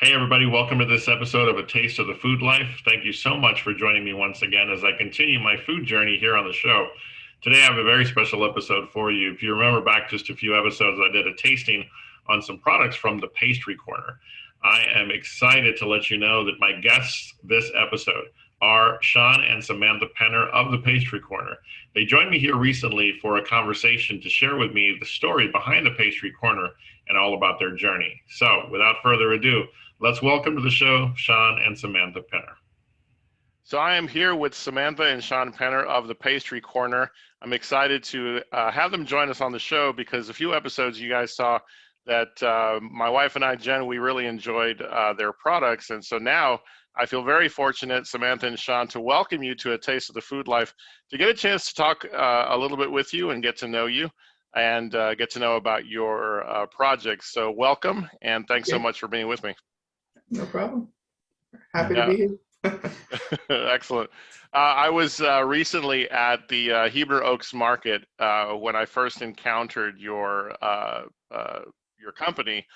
Hey, everybody, welcome to this episode of A Taste of the Food Life. Thank you so much for joining me once again as I continue my food journey here on the show. Today, I have a very special episode for you. If you remember back just a few episodes, I did a tasting on some products from the Pastry Corner. I am excited to let you know that my guests this episode are Sean and Samantha Penner of the Pastry Corner. They joined me here recently for a conversation to share with me the story behind the Pastry Corner and all about their journey. So, without further ado, let's welcome to the show Sean and Samantha Penner. So I am here with Samantha and Sean Penner of the Pastry Corner. I'm excited to have them join us on the show because a few episodes you guys saw that my wife and I, Jen, we really enjoyed their products. And so now I feel very fortunate, Samantha and Sean, to welcome you to A Taste of the Food Life, to get a chance to talk a little bit with you and get to know you and get to know about your projects. So welcome, and thanks so much for being with me. No problem. Happy to be here. Excellent. I was recently at the Heber Oaks Market when I first encountered your company,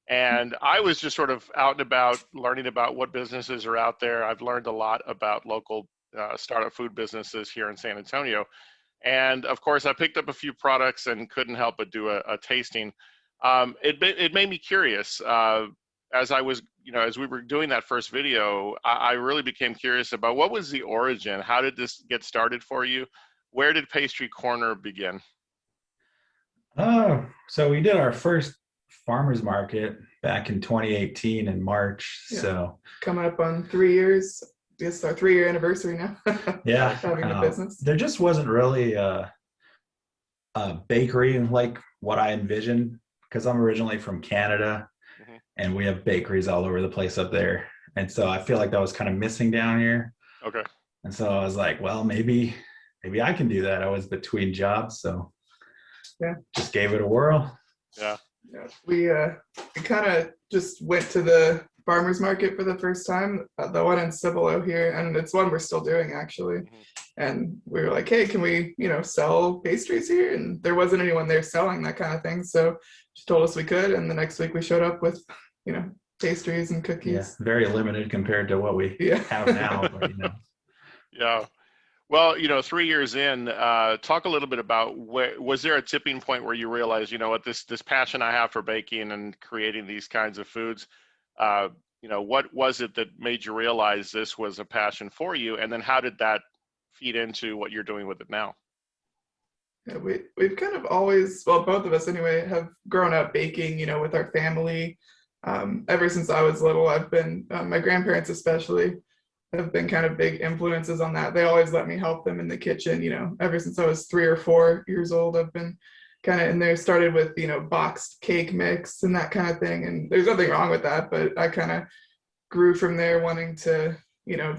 and I was just sort of out and about learning about what businesses are out there. I've learned a lot about local startup food businesses here in San Antonio, and of course, I picked up a few products and couldn't help but do a tasting. It made me curious. As I was, as we were doing that first video, I really became curious about what was the origin? How did this get started for you? Where did Pastry Corner begin? So we did our first farmers market back in 2018 in March. Yeah. So coming up on 3 years. It's our 3-year anniversary now. Yeah, having the business. There just wasn't really a bakery like what I envisioned, because I'm originally from Canada. And we have bakeries all over the place up there. And so I feel like that was kind of missing down here. Okay. And so I was like, well, maybe I can do that. I was between jobs, so yeah, just gave it a whirl. Yeah. We kind of just went to the farmers market for the first time, the one in Cibolo here, and it's one we're still doing actually. And we were like, hey, can we, sell pastries here? And there wasn't anyone there selling that kind of thing. So she told us we could. And the next week we showed up with, pastries and cookies. Yeah, very limited compared to what we have now. But, Yeah. Well, 3 years in, talk a little bit about was there a tipping point where you realized, what, this passion I have for baking and creating these kinds of foods, what was it that made you realize this was a passion for you? And then how did that feed into what you're doing with it now? Yeah, we've kind of always, well, both of us anyway, have grown up baking, with our family. Ever since I was little, I've been, my grandparents especially, have been kind of big influences on that. They always let me help them in the kitchen, ever since I was 3 or 4 years old. I've been kind of in there, started with, boxed cake mix and that kind of thing. And there's nothing wrong with that, but I kind of grew from there wanting to,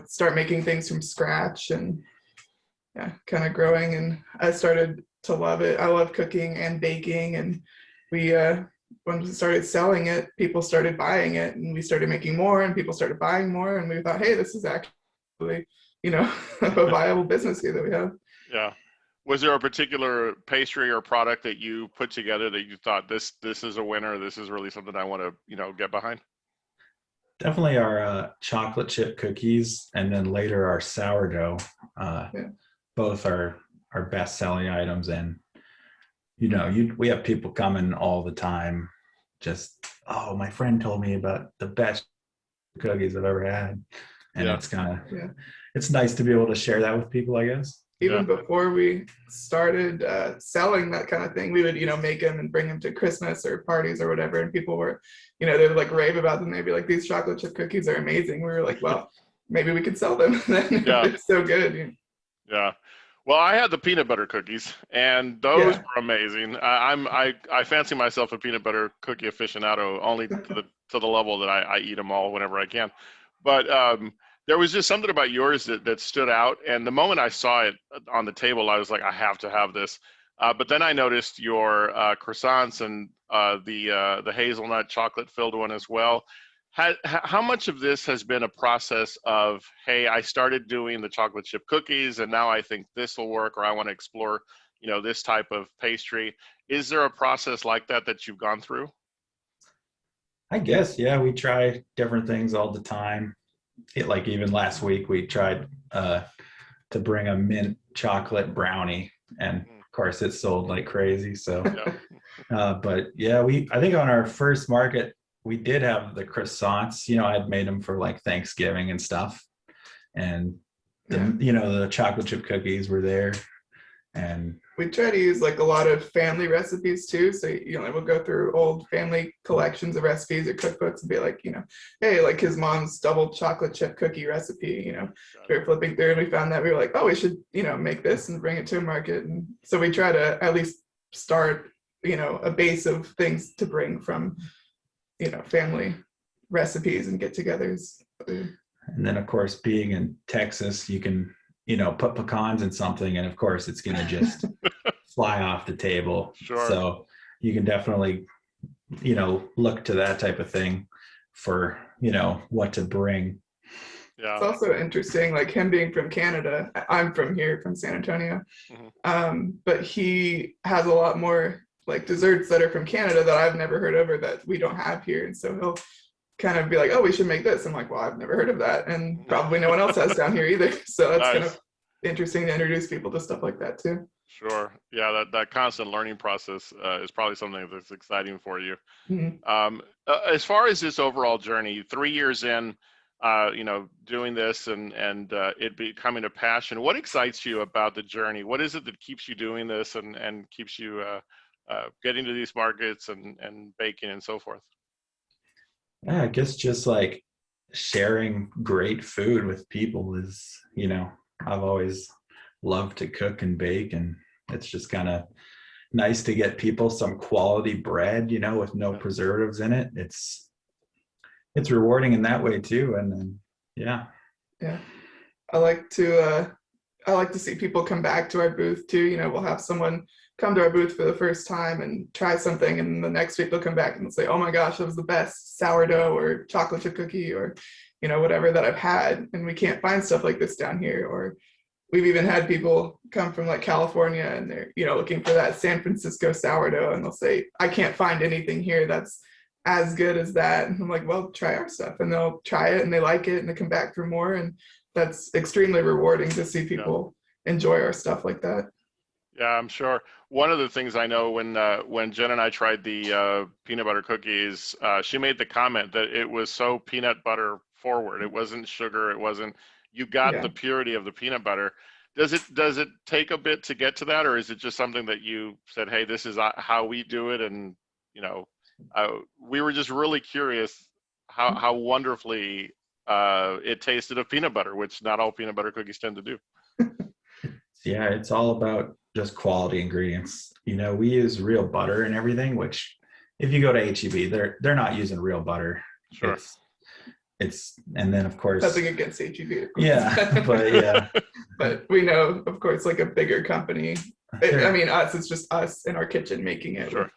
start making things from scratch and kind of growing. And I started to love it. I love cooking and baking. And we, when we started selling it, people started buying it, and we started making more, and people started buying more, and we thought, hey, this is actually, a viable business here that we have. Yeah. Was there a particular pastry or product that you put together that you thought this is a winner? This is really something I want to, get behind? Definitely our chocolate chip cookies, and then later our sourdough. Both are our best selling items, and we have people coming all the time. Just, oh, my friend told me about the best cookies I've ever had, and it's kind of it's nice to be able to share that with people, I guess. Even before we started selling that kind of thing, we would, make them and bring them to Christmas or parties or whatever. And people were, they would like rave about them. They'd be like, these chocolate chip cookies are amazing. We were like, well, maybe we could sell them. It's so good. Yeah. Well, I had the peanut butter cookies, and those were amazing. I fancy myself a peanut butter cookie aficionado, only to the level that I eat them all whenever I can. But there was just something about yours that stood out. And the moment I saw it on the table, I was like, I have to have this. But then I noticed your croissants and the hazelnut chocolate filled one as well. How much of this has been a process of, hey, I started doing the chocolate chip cookies and now I think this will work, or I want to explore, this type of pastry. Is there a process like that you've gone through? I guess, yeah, we try different things all the time. Like even last week, we tried to bring a mint chocolate brownie, and of course, it sold like crazy. So, Yeah. but yeah, I think on our first market, we did have the croissants. I'd made them for like Thanksgiving and stuff, and Yeah. the chocolate chip cookies were there, and We try to use like a lot of family recipes too. So, we'll go through old family collections of recipes or cookbooks and be like, hey, like his mom's double chocolate chip cookie recipe, we were flipping through and we found that we were like, oh, we should, make this and bring it to a market. And so we try to at least start, a base of things to bring from, family recipes and get-togethers. And then, of course, being in Texas, you can, put pecans in something, and of course, it's going to just fly off the table. Sure. So you can definitely, look to that type of thing for, what to bring. Yeah. It's also interesting, like him being from Canada. I'm from here, from San Antonio. But he has a lot more like desserts that are from Canada that I've never heard of or that we don't have here. And so he'll kind of be like, oh, we should make this. I'm like, well, I've never heard of that. And probably no one else has down here either. So that's kind of interesting to introduce people to stuff like that too. Sure. Yeah, that constant learning process is probably something that's exciting for you. As far as this overall journey, 3 years in, doing this and it becoming a passion, what excites you about the journey? What is it that keeps you doing this and keeps you getting to these markets and baking and so forth? Yeah, I guess just like sharing great food with people is, I've always loved to cook and bake, and it's just kind of nice to get people some quality bread, with no preservatives in it. It's rewarding in that way too. And then, yeah. I like to see people come back to our booth too. We'll have someone come to our booth for the first time and try something, and the next week they'll come back and say, oh my gosh, that was the best sourdough or chocolate chip cookie or whatever that I've had, and we can't find stuff like this down here. Or we've even had people come from like California and they're looking for that San Francisco sourdough, and they'll say, I can't find anything here that's as good as that. And I'm like, well, try our stuff. And they'll try it and they like it and they come back for more, and that's extremely rewarding to see people enjoy our stuff like that. Yeah, I'm sure. One of the things I know when Jen and I tried the peanut butter cookies, she made the comment that it was so peanut butter forward. It wasn't sugar. It wasn't. You got the purity of the peanut butter. Does it take a bit to get to that, or is it just something that you said, hey, this is how we do it, and we were just really curious how wonderfully it tasted of peanut butter, which not all peanut butter cookies tend to do. Yeah, it's all about just quality ingredients. We use real butter and everything, which if you go to HEB, they're not using real butter. Sure. It's and then of course nothing against HEB. Yeah, but yeah. But we know, of course, like a bigger company. It's just us in our kitchen making it. Sure.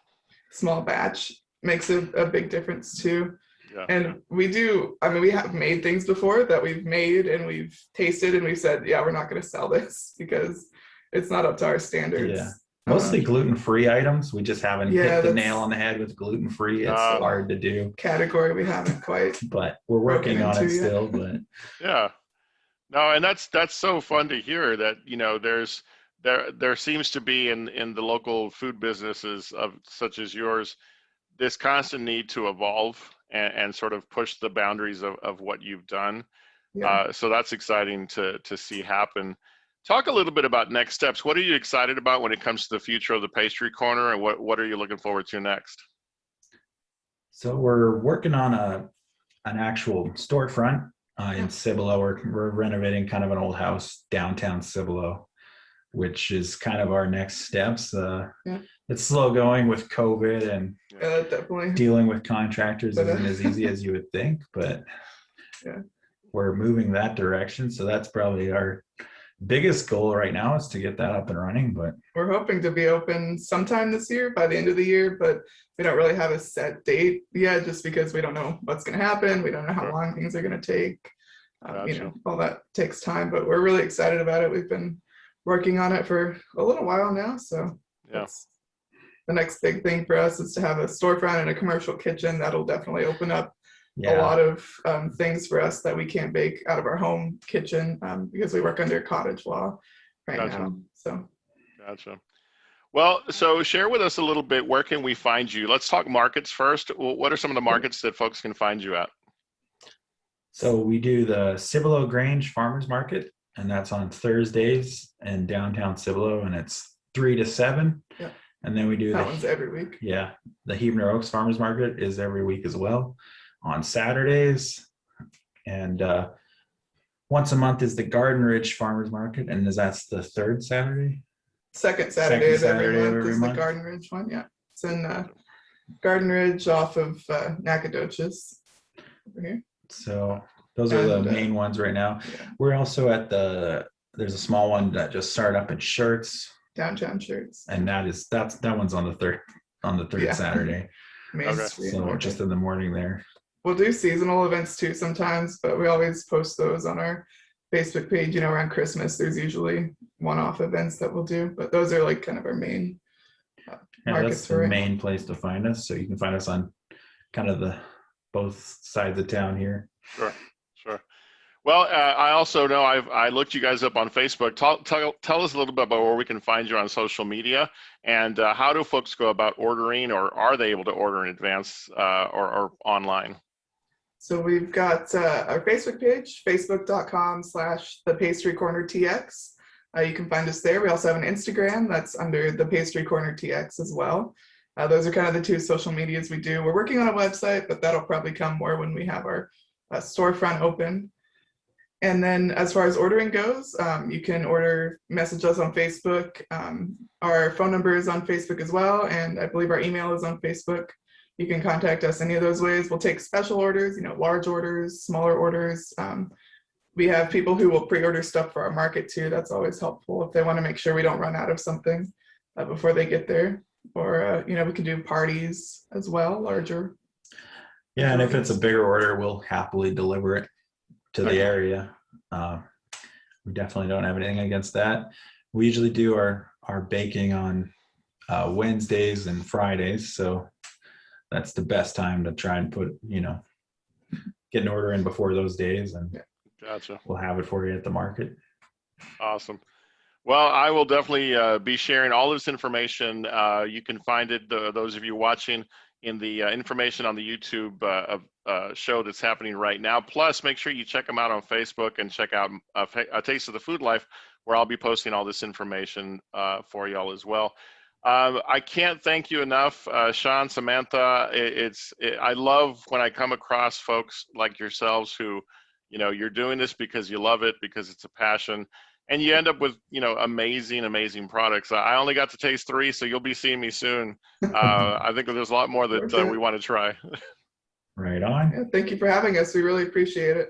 Small batch makes a big difference too. Yeah. And we have made things before that we've made and we've tasted and we've said, yeah, we're not going to sell this because it's not up to our standards. Yeah. Mostly gluten-free items. We just haven't hit the nail on the head with gluten-free. It's hard to do. Category we haven't quite. But we're working on it still. But yeah. No, and that's so fun to hear that, there seems to be in the local food businesses such as yours, this constant need to evolve and sort of push the boundaries of what you've done. Yeah. So that's exciting to see happen. Talk a little bit about next steps. What are you excited about when it comes to the future of the Pastry Corner, and what are you looking forward to next? So we're working on an actual storefront in Cibolo. We're renovating kind of an old house downtown Cibolo, which is kind of our next steps. It's slow going with COVID and definitely dealing with contractors isn't as easy as you would think, but we're moving that direction. So that's probably our biggest goal right now, is to get that up and running. But we're hoping to be open sometime this year, by the end of the year, but we don't really have a set date yet, just because we don't know what's going to happen. We don't know how long things are going to take. All that takes time, but we're really excited about it. We've been working on it for a little while now, so the next big thing for us is to have a storefront and a commercial kitchen. That'll definitely open up a Yeah. lot of things for us that we can't bake out of our home kitchen because we work under cottage law right Gotcha. now. So, Gotcha. Well, so share with us a little bit. Where can we find you? Let's talk markets first. What are some of the markets that folks can find you at? So we do the Cibolo Grange Farmers Market, and that's on Thursdays in downtown Cibolo, and it's 3 to 7. Yeah. And then we do that one's every week. Yeah, the Huebner Oaks Farmers Market is every week as well on Saturdays. And once a month is the Garden Ridge Farmers Market, and that's the third Saturday? Second Saturday of every month every is month. the Garden Ridge one. Yeah, it's in Garden Ridge off of Nacogdoches over here. So those are the And, main ones right now. Yeah, We're also at there's a small one that just started up in Shirts, downtown Shirts. and that one's on the third Yeah. Saturday. Main Okay. Street So Market. just in the morning there. We'll do seasonal events too sometimes, but we always post those on our Facebook page. You know, around Christmas, there's usually one-off events that we'll do, but those are like kind of our main Yeah, markets that's for the right now. main place to find us. So you can find us on kind of the both sides of town here. Sure. Well, I also know I looked you guys up on Facebook. Tell us a little bit about where we can find you on social media, and how do folks go about ordering, or are they able to order in advance or online? So we've got our Facebook page, facebook.com/the Pastry Corner TX. You can find us there. We also have an Instagram that's under the Pastry Corner TX as well. Those are kind of the two social medias we do. We're working on a website, but that'll probably come more when we have our storefront open. And then as far as ordering goes, you can message us on Facebook. Our phone number is on Facebook as well, and I believe our email is on Facebook. You can contact us any of those ways. We'll take special orders, large orders, smaller orders. We have people who will pre-order stuff for our market too. That's always helpful if they want to make sure we don't run out of something before they get there. Or, we can do parties as well, larger. Yeah, and if it's a bigger order, we'll happily deliver it to the area. We definitely don't have anything against that. We usually do our baking on Wednesdays and Fridays, so that's the best time to try and get an order in before those days, and Gotcha. We'll have it for you at the market. Awesome. Well, I will definitely be sharing all this information. You can find it, those of you watching, in the information on the YouTube show that's happening right now. Plus, make sure you check them out on Facebook and check out A Taste of the Food Life, where I'll be posting all this information for y'all as well. I can't thank you enough, Sean, Samantha. I love when I come across folks like yourselves who, you're doing this because you love it, because it's a passion. And you end up with, amazing products. I only got to taste 3, so you'll be seeing me soon. I think there's a lot more that we want to try. Right on. Yeah, thank you for having us. We really appreciate it.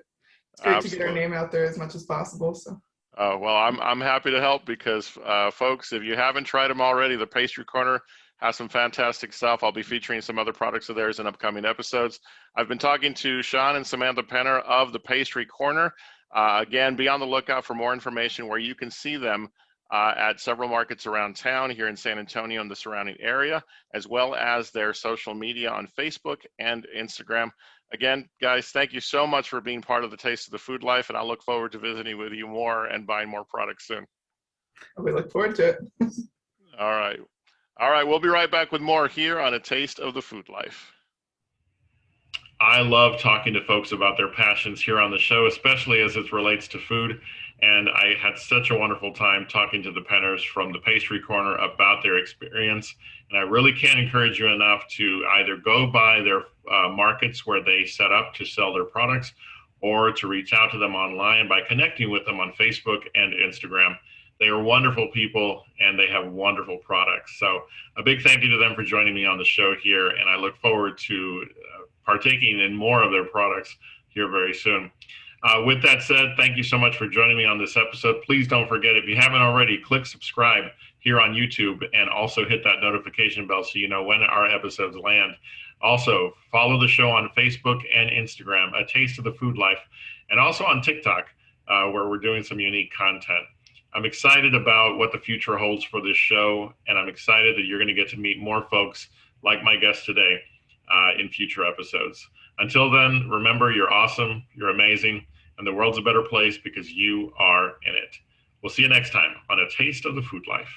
It's great Absolutely. to get our name out there as much as possible. So. Well, I'm happy to help because, folks, if you haven't tried them already, the Pastry Corner has some fantastic stuff. I'll be featuring some other products of theirs in upcoming episodes. I've been talking to Sean and Samantha Penner of the Pastry Corner. Again, be on the lookout for more information where you can see them at several markets around town here in San Antonio and the surrounding area, as well as their social media on Facebook and Instagram. Again, guys, thank you so much for being part of the Taste of the Food Life, and I look forward to visiting with you more and buying more products soon. We look forward to it. All right, we'll be right back with more here on A Taste of the Food Life. I love talking to folks about their passions here on the show, especially as it relates to food. And I had such a wonderful time talking to the Penners from the Pastry Corner about their experience. And I really can't encourage you enough to either go by their markets where they set up to sell their products, or to reach out to them online by connecting with them on Facebook and Instagram. They are wonderful people, and they have wonderful products. So a big thank you to them for joining me on the show here. And I look forward to partaking in more of their products here very soon. With that said, thank you so much for joining me on this episode. Please don't forget, if you haven't already, click subscribe here on YouTube, and also hit that notification bell so you know when our episodes land. Also, follow the show on Facebook and Instagram, A Taste of the Food Life, and also on TikTok, where we're doing some unique content. I'm excited about what the future holds for this show, and I'm excited that you're going to get to meet more folks like my guest today in future episodes. Until then, remember, you're awesome, you're amazing, and the world's a better place because you are in it. We'll see you next time on A Taste of the Food Life.